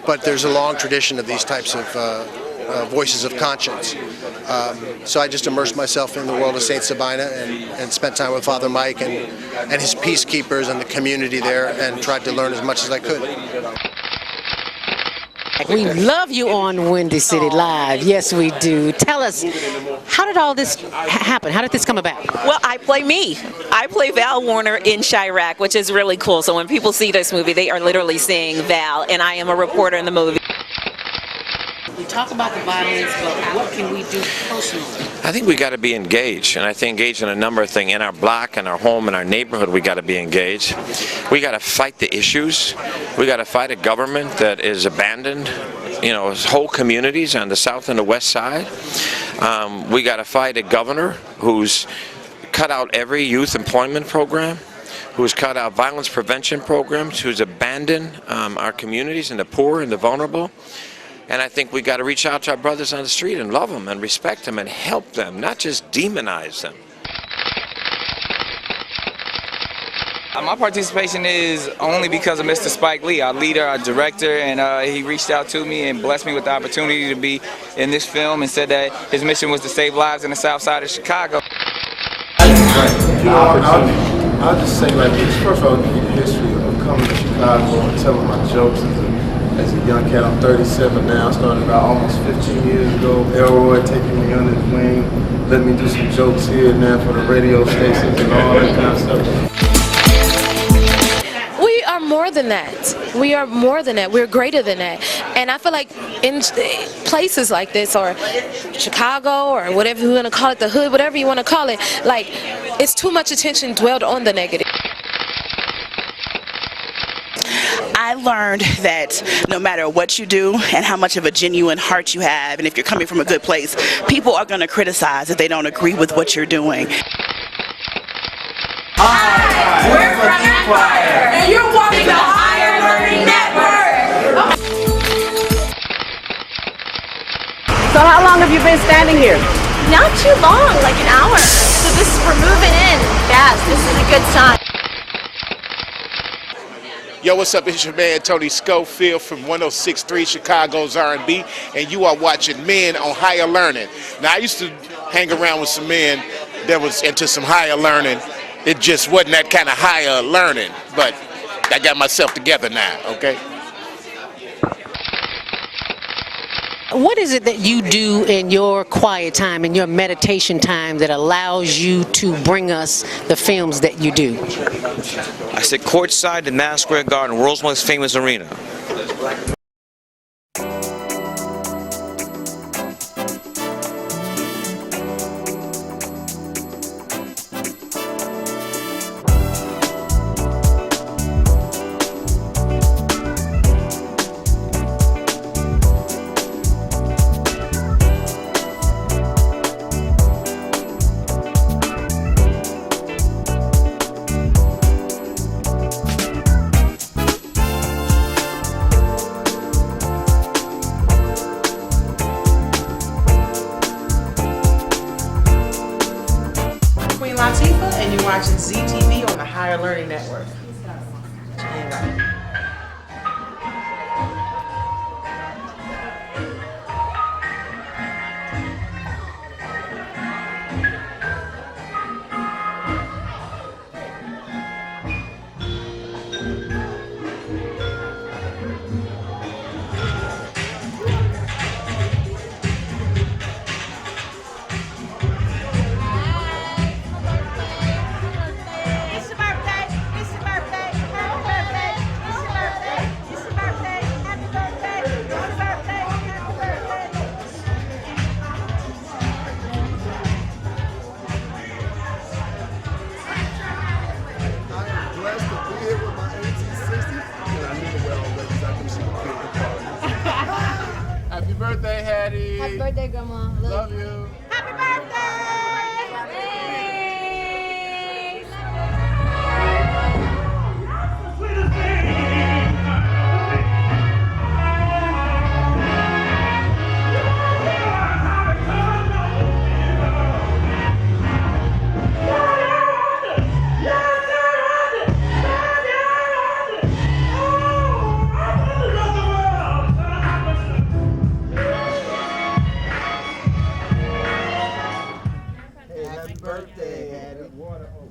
but there's a long tradition of these types of voices of conscience. So I just immersed myself in the world of St. Sabina and spent time with Father Mike and his peacekeepers and the community there, and tried to learn as much as I could. We love you on Windy City Live. Yes, we do. Tell us, how did all this happen? How did this come about? Well, I play me. I play Val Warner in Chirac, which is really cool. So when people see this movie, they are literally seeing Val, and I am a reporter in the movie. We talk about the violence, but what can we do personally? I think we got to be engaged, and I think engaged in a number of things. In our block, in our home, in our neighborhood, we got to be engaged. We got to fight the issues. We got to fight a government that is abandoned, whole communities on the south and the west side. We got to fight a governor who's cut out every youth employment program, who's cut out violence prevention programs, who's abandoned our communities and the poor and the vulnerable. And I think we got to reach out to our brothers on the street and love them and respect them and help them, not just demonize them. My participation is only because of Mr. Spike Lee, our leader, our director, and he reached out to me and blessed me with the opportunity to be in this film and said that his mission was to save lives in the south side of Chicago. I'll just say like this. First of all, the history of coming to Chicago and telling my jokes as a young cat. I'm 37 now, started about almost 15 years ago. Elroy taking me under his wing, let me do some jokes here and there for the radio stations and all that kind of stuff. We are more than that. We are more than that. We're greater than that. And I feel like in places like this, or Chicago, or whatever you want to call it, the hood, whatever you want to call it, like, it's too much attention dwelled on the negative. I learned that no matter what you do and how much of a genuine heart you have, and if you're coming from a good place, people are going to criticize if they don't agree with what you're doing. Hi, we're from Empire, and you're watching the Higher Learning Network. So how long have you been standing here? Not too long, like an hour. So we're moving in fast. This is a good sign. Yo, what's up? It's your man Tony Schofield from 106.3 Chicago's R&B, and you are watching Men on Higher Learning. Now, I used to hang around with some men that was into some higher learning. It just wasn't that kind of higher learning, but I got myself together now, okay? What is it that you do in your quiet time, in your meditation time, that allows you to bring us the films that you do? I sit courtside in Madison Square Garden, world's most famous arena. And you're watching ZTV on the Higher Learning Network.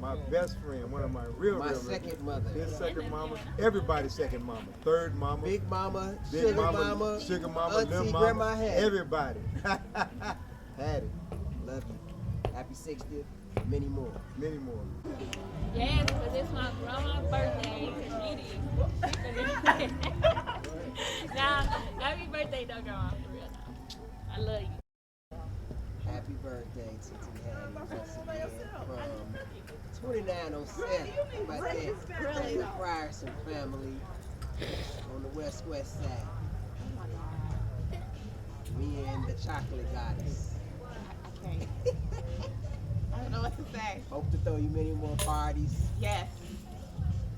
my best friend, one of my real second mother. His second mama, everybody's second mama, third mama, Big mama, big sugar mama, sugar mama, auntie, little mama, grandma Hattie. everybody. Hattie. Love you. Happy 60th. Many more. Many more. Yes, because it's my grandma's birthday. It is. Now, happy birthday, though, grandma. For real now. I love you. Happy birthday to Hattie. Once again from 2907. My dad, the Frierson family on the west side. Me and the chocolate goddess. I can't. I don't know what to say. Hope to throw you many more parties. Yes.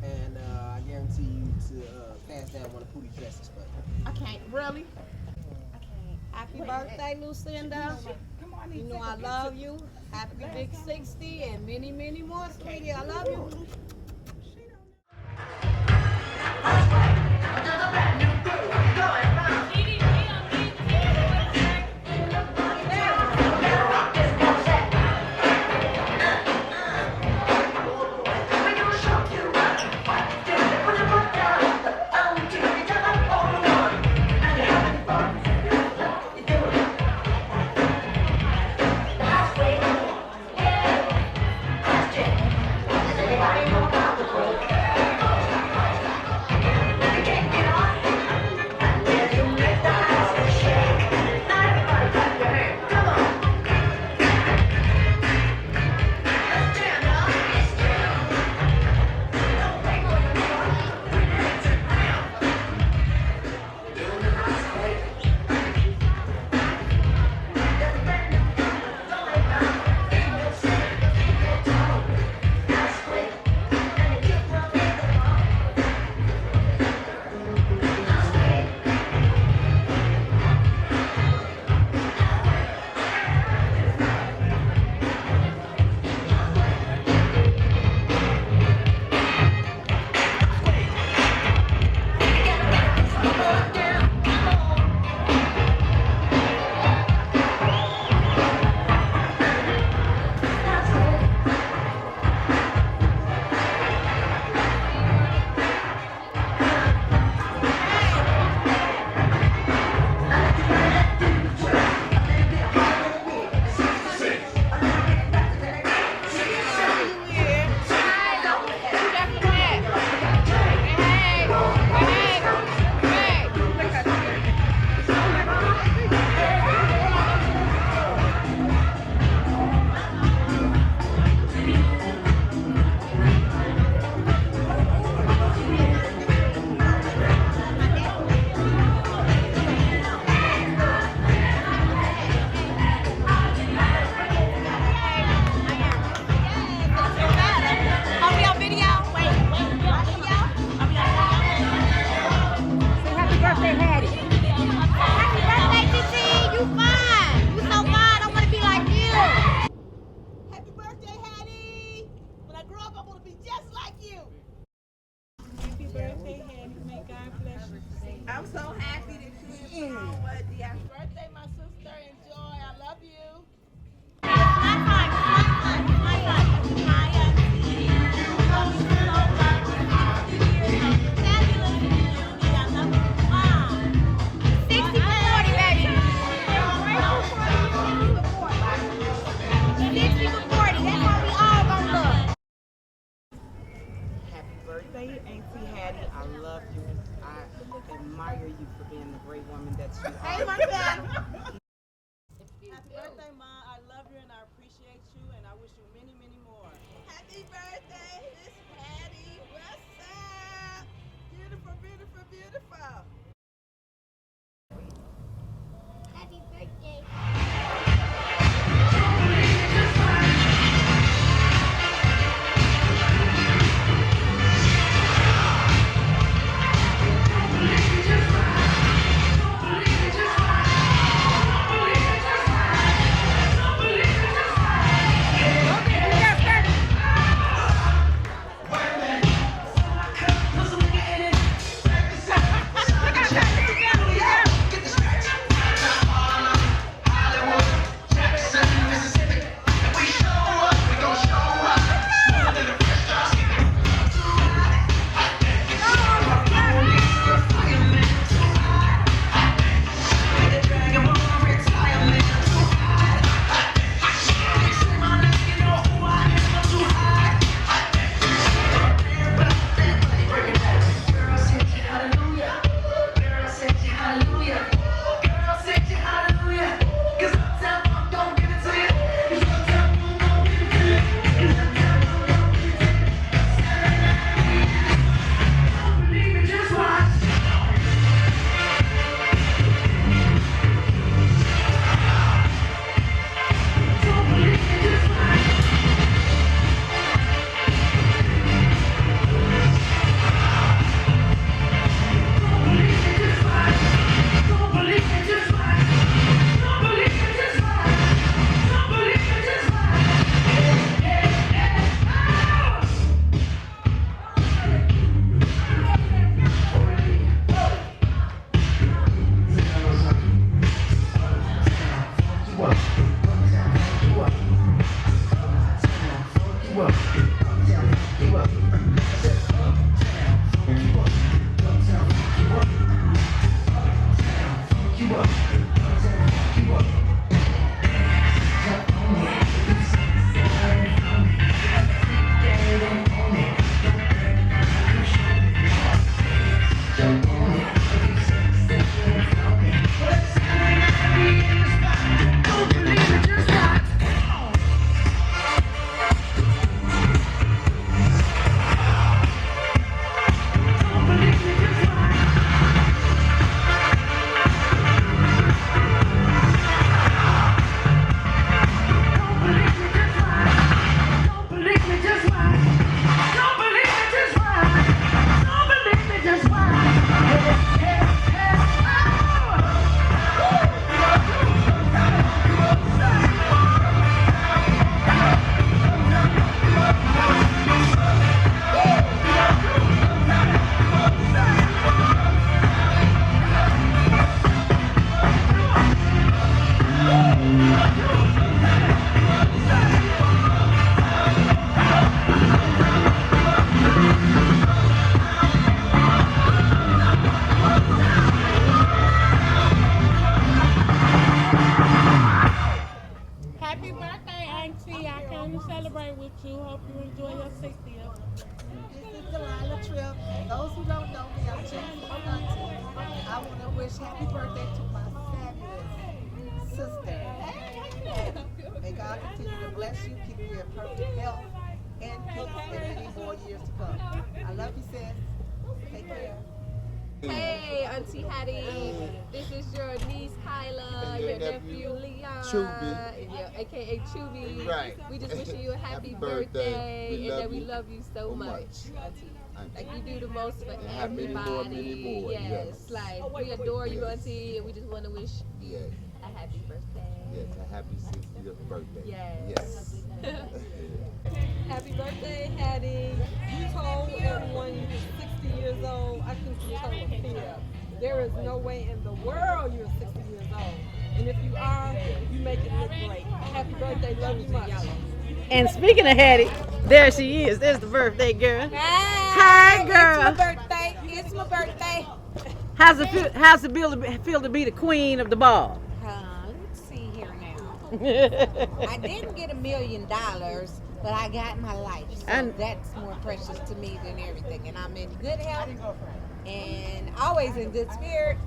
And I guarantee you to pass down one of Pootie's dresses for you. I can't. Really? Happy birthday, Lucinda. You know I love you. Happy big 60 and many, many more, sweetie. I love you. I'm so happy that you and Mom were the happy birthday, my sister. Enjoy. I love you. Happy birthday, Auntie Hattie. I love you. I admire you for being the great woman that you are. Hey, my dad. Happy birthday, Ma. I love you and I appreciate you and I wish you many, many more. Happy birthday, Miss Hattie. What's up? Beautiful, beautiful, beautiful. Happy birthday. birthday, Auntie. I came to celebrate with you. Hope you enjoy your 60th. This is Delilah Tripp. Those who don't know me, I'm Jennifer's auntie. I want to wish happy birthday to my fabulous sister. May God continue to bless you, keep you in perfect health and peace, and many more years to come. I love you, sis. Take care. Hey, Auntie Hattie. This is your niece Kyla, your nephew Leon, Chubby. and your AKA Chubby. Right. We just wishing you a happy birthday. and that we love you so much, Auntie. Like you do the most for everybody. Many more. Yes. Like we adore you, Auntie, and we just want to wish you a happy birthday. Yes, a happy 60th birthday. Yes. Happy birthday, Hattie. You told everyone you were 60 years old. I can tell a fear. There is no way in the world you're 60 years old. And if you are, you make it look great. Happy birthday. Love you much. And speaking of Hattie, there she is. There's the birthday girl. Hi, girl. It's my birthday. It's my birthday. How's it feel to be the queen of the ball? Let's see here now. I didn't get $1 million, but I got my life. So that's more precious to me than everything. And I'm in good health and always in good spirit.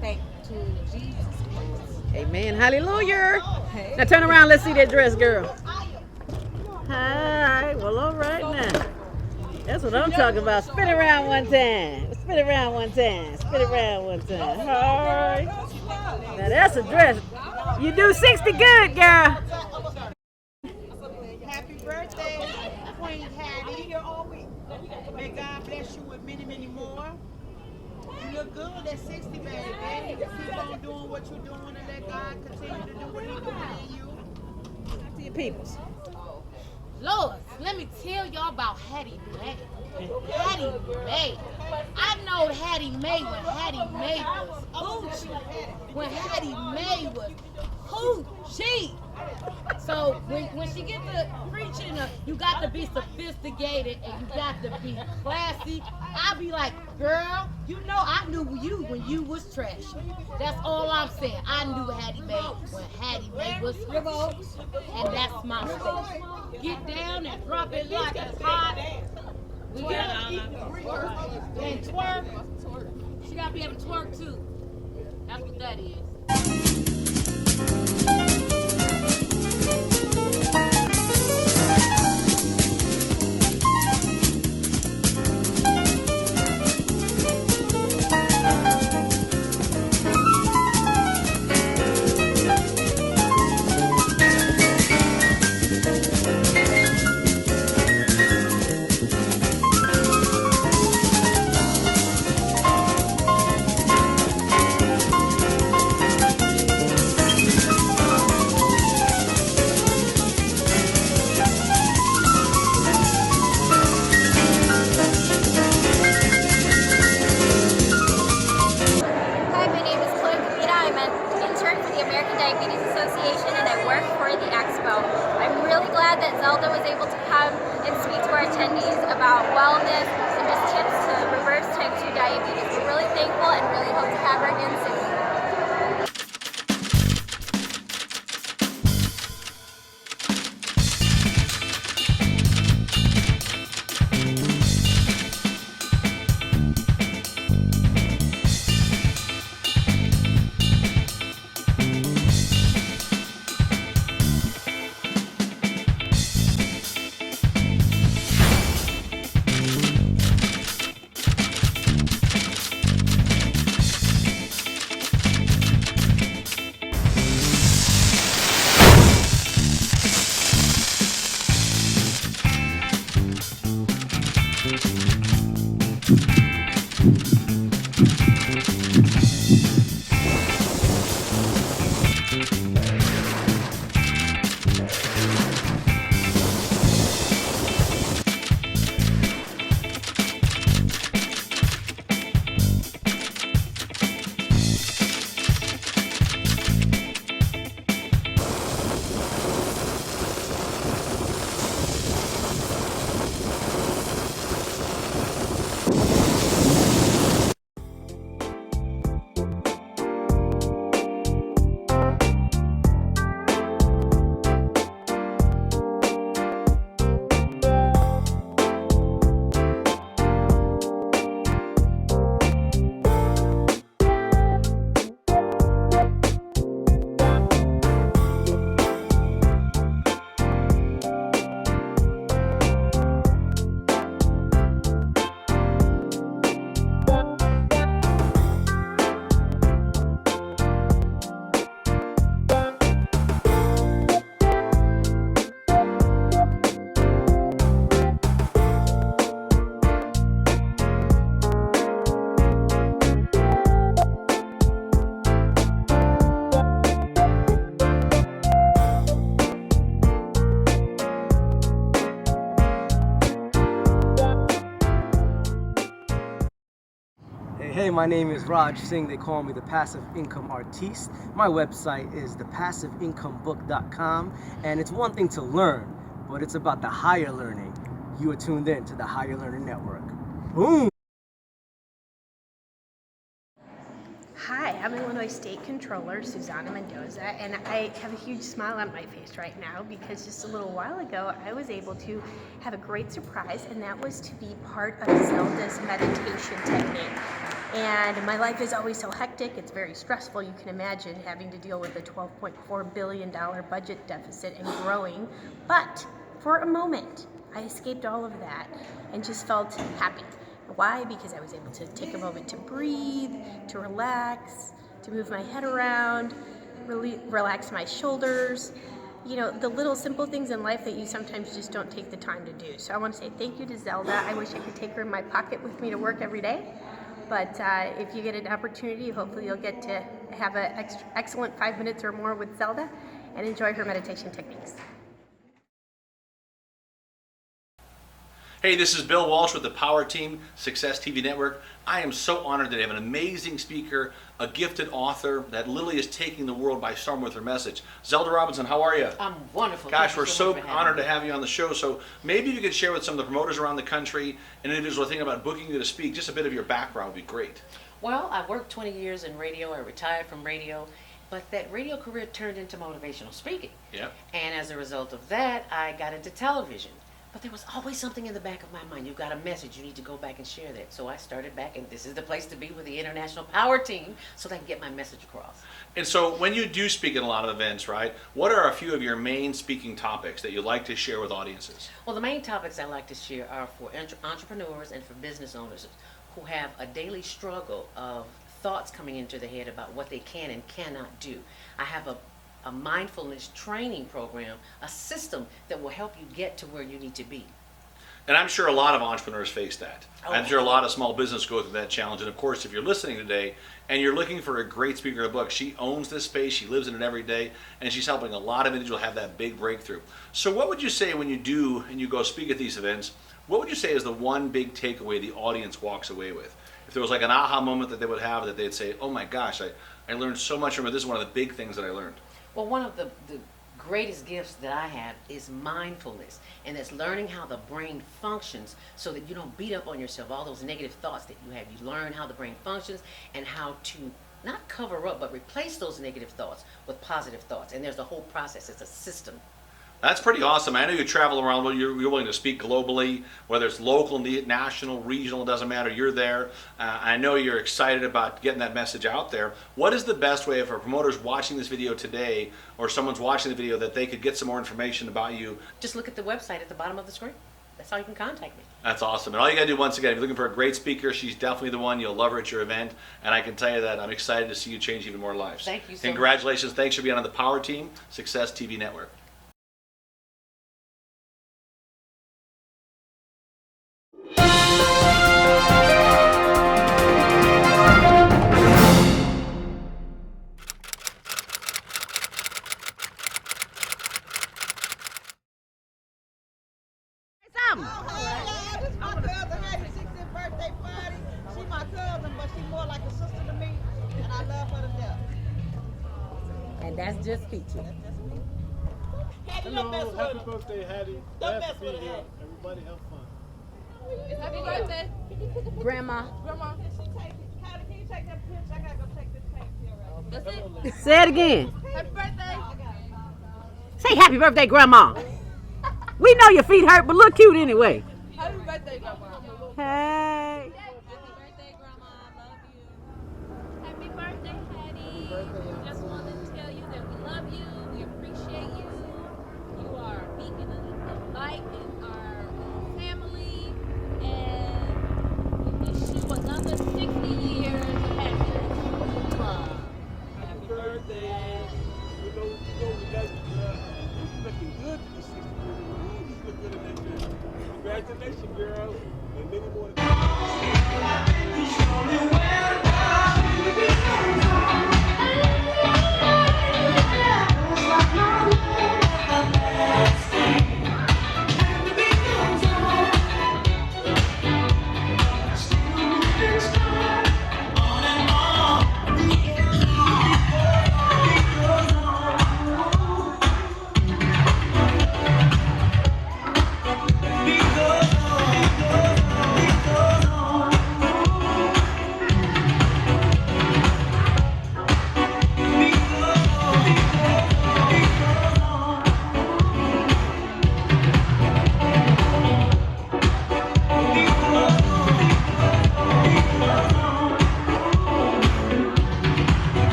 Thank to Jesus Christ. Amen. Hallelujah. Now turn around. Let's see that dress, girl. Hi. Well, all right now. That's what I'm talking about. Spin around one time. Spin around one time. Spin around one time. All right. Now that's a dress. You do 60 good, girl. Happy birthday, Queen Hattie. Here all week. May God bless you with many, many more. You look good at 60, baby. Keep on doing what you're doing and let God continue to do what He's doing in you. To your peoples. Lord, let me tell y'all about Hattie Mae. Hattie Mae. I know Hattie Mae when Hattie Mae was hoochie. When Hattie Mae was hoochie. So when she get to preaching, you got to be sophisticated and you got to be classy. I be like, girl, you know I knew you when you was trashy. That's all I'm saying. I knew Hattie Mae when Hattie Mae was revoked, and that's my station. Get down and drop it like it's hot. We got and twerk. She gotta be able to twerk too. That's what that is. attendees about wellness and just tips to reverse type 2 diabetes. We're really thankful and really hope to have her again soon. Hey, my name is Raj Singh. They call me the Passive Income Artiste. My website is thepassiveincomebook.com, and it's one thing to learn, but it's about the higher learning. You are tuned in to the Higher Learning Network. Boom! Hi, I'm Illinois State Controller Susana Mendoza, and I have a huge smile on my face right now because just a little while ago I was able to have a great surprise, and that was to be part of Zelda's meditation technique. And my life is always so hectic, it's very stressful. You can imagine having to deal with a $12.4 billion budget deficit and growing. But for a moment, I escaped all of that and just felt happy. Why? Because I was able to take a moment to breathe, to relax, to move my head around, really relax my shoulders. You know, the little simple things in life that you sometimes just don't take the time to do. So I want to say thank you to Zelda. I wish I could take her in my pocket with me to work every day. But if you get an opportunity, hopefully you'll get to have an excellent 5 minutes or more with Zelda and enjoy her meditation techniques. Hey, this is Bill Walsh with the Power Team, Success TV Network. I am so honored that I have an amazing speaker, a gifted author, that Lily is taking the world by storm with her message. Zelda Robinson, how are you? I'm wonderful. Gosh, Thank you we're so much for having honored me. to have you on the show. So maybe you could share with some of the promoters around the country and individuals thinking about booking you to speak, just a bit of your background would be great. Well, I worked 20 years in radio. I retired from radio, but that radio career turned into motivational speaking. Yep. And as a result of that, I got into television. But there was always something in the back of my mind. You've got a message. You need to go back and share that. So I started back, and this is the place to be with the International Power Team so that I can get my message across. And so when you do speak at a lot of events, right, what are a few of your main speaking topics that you'd like to share with audiences? Well, the main topics I like to share are for entrepreneurs and for business owners who have a daily struggle of thoughts coming into their head about what they can and cannot do. I have a mindfulness training program, a system that will help you get to where you need to be. And I'm sure a lot of entrepreneurs face that. Oh, I'm sure a lot of small business go through that challenge. And of course, if you're listening today and you're looking for a great speaker in a book, she owns this space, she lives in it every day, and she's helping a lot of individuals have that big breakthrough. So what would you say when you do and you go speak at these events, what would you say is the one big takeaway the audience walks away with? If there was like an aha moment that they would have that they'd say, oh my gosh, I learned so much from it. This is one of the big things that I learned. Well, one of the greatest gifts that I have is mindfulness, and that's learning how the brain functions so that you don't beat up on yourself, all those negative thoughts that you have. You learn how the brain functions and how to not cover up, but replace those negative thoughts with positive thoughts. And there's a whole process. It's a system. That's pretty awesome. I know you travel around, you're willing to speak globally, whether it's local, national, regional, it doesn't matter, you're there. I know you're excited about getting that message out there. What is the best way for promoters watching this video today, or someone's watching the video, that they could get some more information about you? Just look at the website at the bottom of the screen. That's how you can contact me. That's awesome. And all you got to do, once again, if you're looking for a great speaker, she's definitely the one. You'll love her at your event. And I can tell you that I'm excited to see you change even more lives. Thank you so much. Congratulations. Thanks for being on the Power Team, Success TV Network. This my cousin Hattie's 60th birthday party. She my cousin, but she more like a sister to me, and I love her to death. And that's just peachy. Hello, happy birthday, Hattie. Don't Glad mess to be with here. Hattie. Everybody have fun. It's happy birthday. Grandma. Grandma, can she take it? Hattie, can you take that picture? I gotta go take this picture. Right. That's it. Say it again. Happy birthday. Say happy birthday, Grandma. We know your feet hurt, but look cute anyway. Happy birthday, Grandma. Hey. Happy birthday, Hattie. We just want to tell you that we love you, we appreciate you. You are a beacon of light in our family, and we wish you another 60 years of happiness. Happy birthday. You know, we got you looking good to be 60 years old. You look good in that dress. Congratulations, girl. And many more to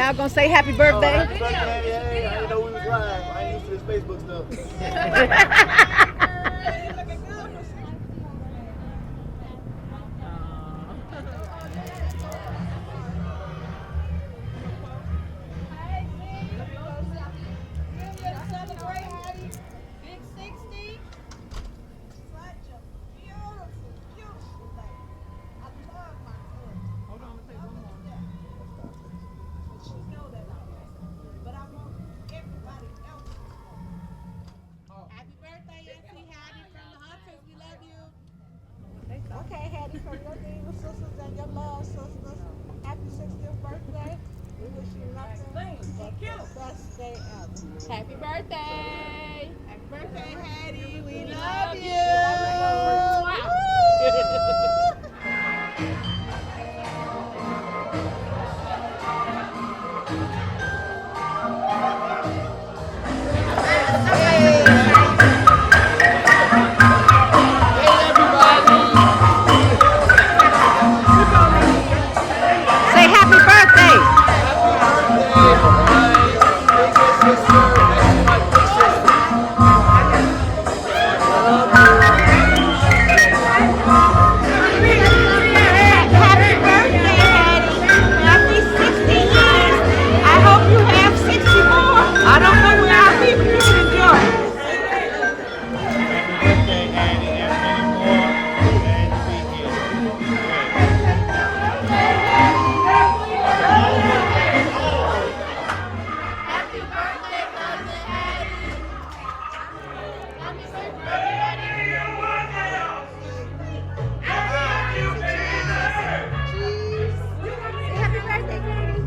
y'all gonna say happy birthday? Happy birthday, Hattie. Hey, I didn't know we was live. I ain't used to this Facebook stuff. Okay, Hattie, from your little sisters and your love sisters, happy 60th birthday. We wish you nothing but the best day ever. Happy birthday! Happy birthday, Hattie. We love you. Say happy birthday. Happy birthday, Hattie. Happy 60 years. I hope you have 60 more. I don't know where I'll be, but you can enjoy it. Happy birthday, Hattie.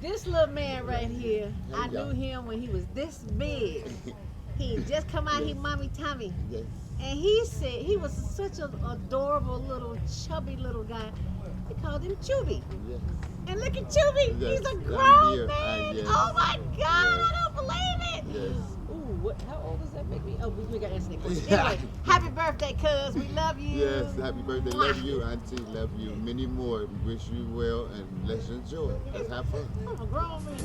This little man right here, I knew him when he was this big. He had just come out his mommy tummy. Yes. And he said he was such an adorable little chubby little guy. They called him Chubby. Yes. And look at Chubby. Yes, He's a I'm grown here. man. Yes. Oh my God, I don't believe it. Yes. Ooh, how old does that make me? Oh, we got to answer that question. Anyway, happy birthday, cuz. We love you. Yes, happy birthday. Love you, Auntie. Love you. Many more. We wish you well and let's enjoy. Let's have fun. I'm a grown man.